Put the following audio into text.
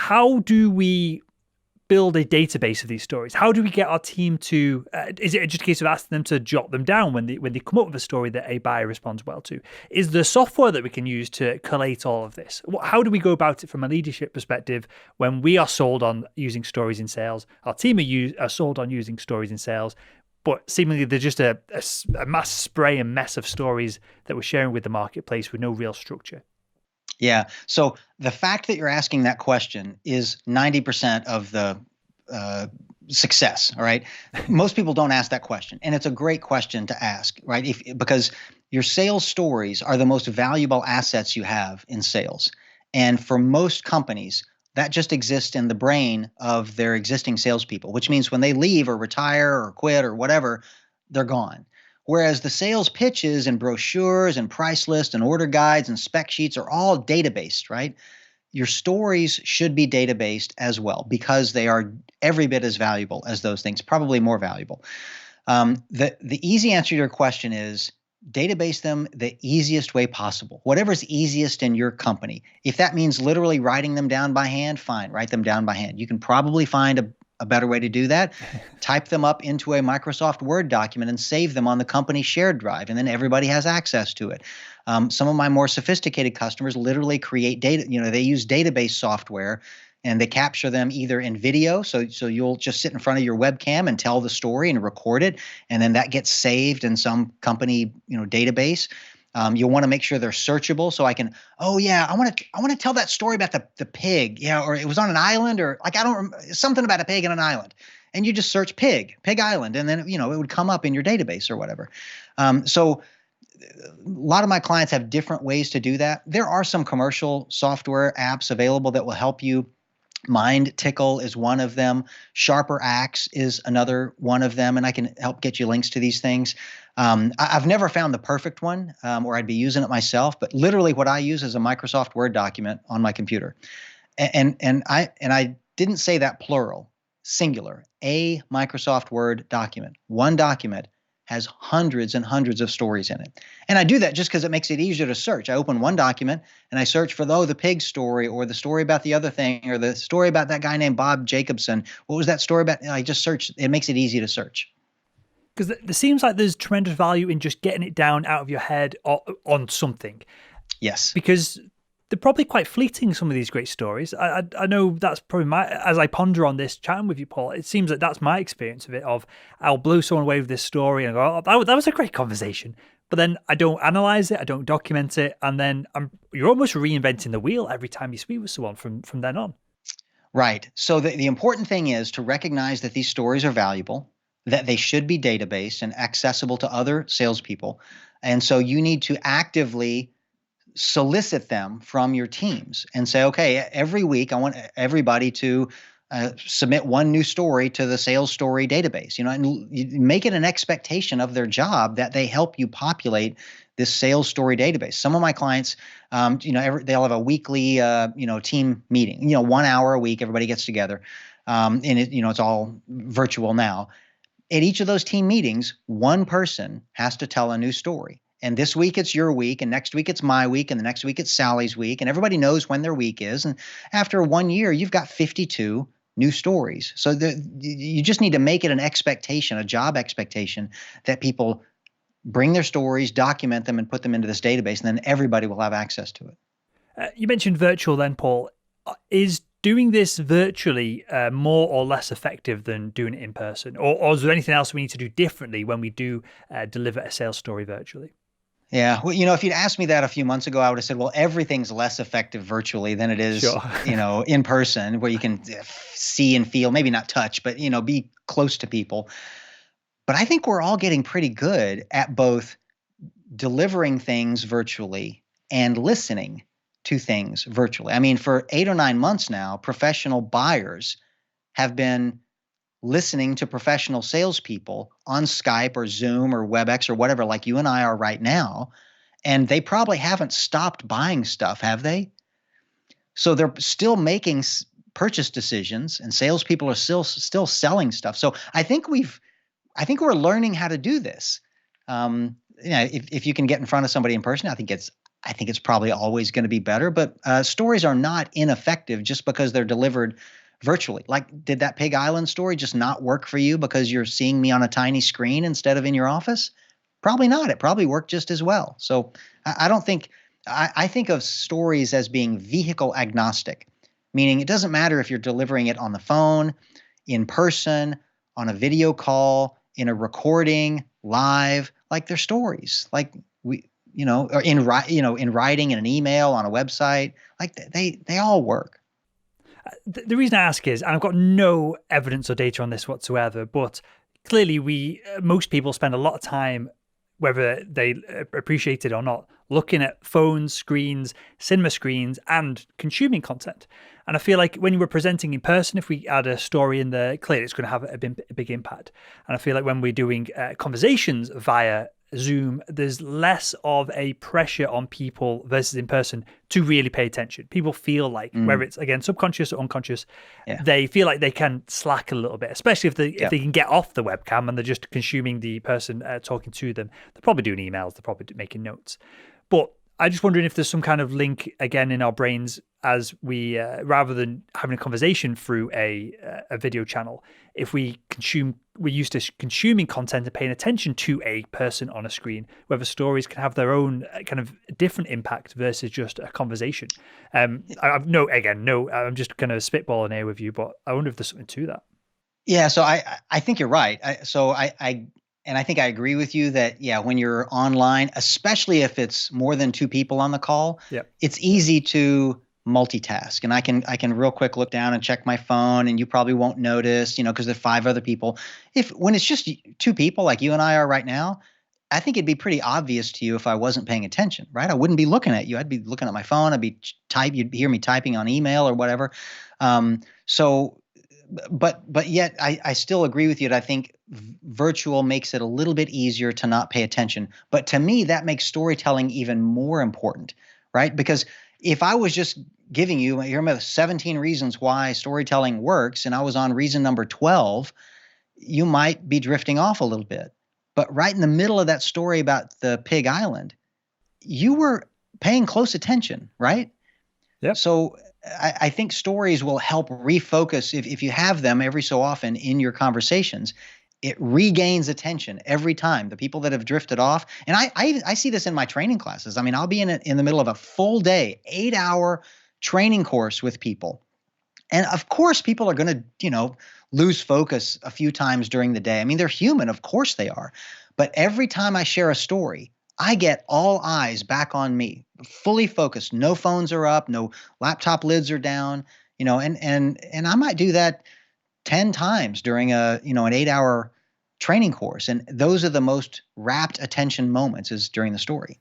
how do we build a database of these stories? How do we get our team to? Is it just a case of asking them to jot them down when they come up with a story that a buyer responds well to? Is there software that we can use to collate all of this? How do we go about it from a leadership perspective when we are sold on using stories in sales? Our team are sold on using stories in sales, but seemingly they're just a mass spray and mess of stories that we're sharing with the marketplace with no real structure. Yeah. So the fact that you're asking that question is 90% of the success. All right. Most people don't ask that question. And it's a great question to ask, right? Because your sales stories are the most valuable assets you have in sales. And for most companies, that just exists in the brain of their existing salespeople, which means when they leave or retire or quit or whatever, they're gone. Whereas the sales pitches and brochures and price lists and order guides and spec sheets are all data-based, right? Your stories should be data-based as well because they are every bit as valuable as those things, probably more valuable. The easy answer to your question is database them the easiest way possible, whatever's easiest in your company. If that means literally writing them down by hand, fine, write them down by hand. You can probably find a better way to do that. Type them up into a Microsoft Word document and save them on the company shared drive, and then everybody has access to it. Some of my more sophisticated customers literally create data. They use database software, and they capture them either in video. So you'll just sit in front of your webcam and tell the story and record it, and then that gets saved in some company database. You'll want to make sure they're searchable. So I can, oh yeah, I want to tell that story about the pig, or it was on an island, or like something about a pig on an island, and you just search pig island, and then it would come up in your database or whatever. So a lot of my clients have different ways to do that. There are some commercial software apps available that will help you. Mind Tickle is one of them. Sharper Axe is another one of them, and I can help get you links to these things. I've never found the perfect one, or I'd be using it myself. But literally, what I use is a Microsoft Word document on my computer, and I didn't say that plural, singular. A Microsoft Word document, one document has hundreds and hundreds of stories in it. And I do that just because it makes it easier to search. I open one document and I search for, the pig story, or the story about the other thing, or the story about that guy named Bob Jacobson. What was that story about? And I just search. It makes it easy to search. Because there seems like there's tremendous value in just getting it down out of your head on something. Yes. Because they're probably quite fleeting, some of these great stories. I know that's probably as I ponder on this chatting with you, Paul, it seems that that's my experience of it, I'll blow someone away with this story and go, oh, that was a great conversation. But then I don't analyze it, I don't document it, and then you're almost reinventing the wheel every time you speak with someone from then on. Right. So the important thing is to recognize that these stories are valuable, that they should be databased and accessible to other salespeople. And so you need to actively solicit them from your teams and say, okay, every week I want everybody to submit one new story to the sales story database, and you make it an expectation of their job that they help you populate this sales story database. Some of my clients, they'll have a weekly, team meeting, 1 hour a week, everybody gets together. And it's all virtual now. At each of those team meetings, one person has to tell a new story. And this week it's your week, and next week it's my week, and the next week it's Sally's week, and everybody knows when their week is. And after 1 year, you've got 52 new stories. So you just need to make it an expectation, a job expectation, that people bring their stories, document them, and put them into this database, and then everybody will have access to it. You mentioned virtual then, Paul. Is doing this virtually more or less effective than doing it in person? Or is there anything else we need to do differently when we do deliver a sales story virtually? Yeah. Well, if you'd asked me that a few months ago, I would have said, well, everything's less effective virtually than it is, sure. In person, where you can see and feel, maybe not touch, but, be close to people. But I think we're all getting pretty good at both delivering things virtually and listening to things virtually. I mean, for 8 or 9 months now, professional buyers have been listening to professional salespeople on Skype or Zoom or WebEx or whatever, like you and I are right now, and they probably haven't stopped buying stuff, have they? So they're still making purchase decisions, and salespeople are still selling stuff. So I think we're learning how to do this. If you can get in front of somebody in person, I think it's I think it's probably always going to be better, but stories are not ineffective just because they're delivered virtually. Like, did that Pig Island story just not work for you because you're seeing me on a tiny screen instead of in your office? Probably not. It probably worked just as well. So I don't think, I think of stories as being vehicle agnostic, meaning it doesn't matter if you're delivering it on the phone, in person, on a video call, in a recording, live, like they're stories. Like or in writing, in an email, on a website, like they all work. The reason I ask is, and I've got no evidence or data on this whatsoever, but clearly most people spend a lot of time, whether they appreciate it or not, looking at phones, screens, cinema screens, and consuming content. And I feel like when you were presenting in person, if we add a story in there, clearly it's going to have a big impact. And I feel like when we're doing conversations via Zoom, there's less of a pressure on people versus in person to really pay attention. People feel like, whether it's again subconscious or unconscious, they feel like they can slack a little bit, especially if they can get off the webcam and they're just consuming the person talking to them. They're probably doing emails, they're probably making notes. But I'm just wondering if there's some kind of link again in our brains as we, rather than having a conversation through a video channel, if we're used to consuming content and paying attention to a person on a screen, whether stories can have their own kind of different impact versus just a conversation. I'm just kind of spitballing here with you, but I wonder if there's something to that. Yeah, so I think you're right. And I think I agree with you that, when you're online, especially if it's more than two people on the call, it's easy to multitask. And I can real quick look down and check my phone, and you probably won't notice, because there are five other people. When it's just two people like you and I are right now, I think it'd be pretty obvious to you if I wasn't paying attention, right? I wouldn't be looking at you. I'd be looking at my phone. You'd hear me typing on email or whatever. But yet I still agree with you that I think virtual makes it a little bit easier to not pay attention. But to me, that makes storytelling even more important, right? Because if I was just giving you, here are 17 reasons why storytelling works, and I was on reason number 12, you might be drifting off a little bit. But right in the middle of that story about the Pig Island, you were paying close attention, right? Yeah. So I think stories will help refocus if you have them every so often in your conversations. It regains attention every time. The people that have drifted off, and I see this in my training classes. I mean, I'll be in the middle of a full day, 8-hour training course with people, and of course, people are going to lose focus a few times during the day. I mean, they're human, of course they are, but every time I share a story, I get all eyes back on me, fully focused. No phones are up, no laptop lids are down, and I might do that 10 times during an 8-hour training course. And those are the most rapt attention moments, is during the story.